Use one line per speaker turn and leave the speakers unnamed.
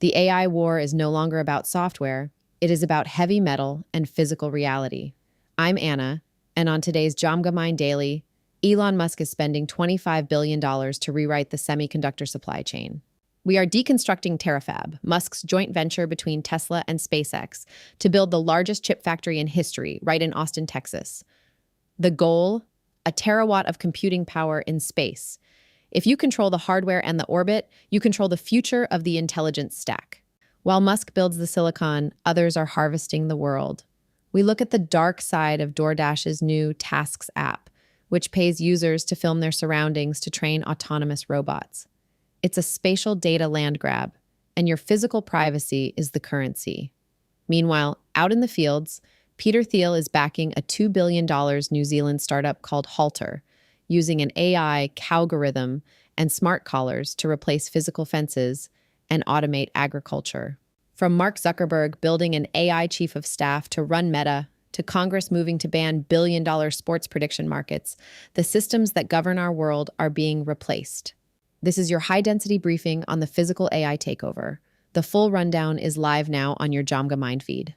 The AI war is no longer about software. It is about heavy metal and physical reality. I'm Anna, and on today's Jamga Mind Daily, Elon Musk is spending $25 billion to rewrite the semiconductor supply chain. We are deconstructing Terafab, Musk's joint venture between Tesla and SpaceX, to build the largest chip factory in history, right in Austin, Texas. The goal? A terawatt of computing power in space. If you control the hardware and the orbit, you control the future of the intelligence stack. While Musk builds the silicon, others are harvesting the world. We look at the dark side of DoorDash's new Tasks app, which pays users to film their surroundings to train autonomous robots. It's a spatial data land grab, and your physical privacy is the currency. Meanwhile, out in the fields, Peter Thiel is backing a $2 billion New Zealand startup called Halter, using an AI Cowgorithm and smart collars to replace physical fences and automate agriculture. From Mark Zuckerberg building an AI chief of staff to run Meta, to Congress moving to ban billion-dollar sports prediction markets, the systems that govern our world are being replaced. This is your high-density briefing on the physical AI takeover. The full rundown is live now on your Jamga Mind feed.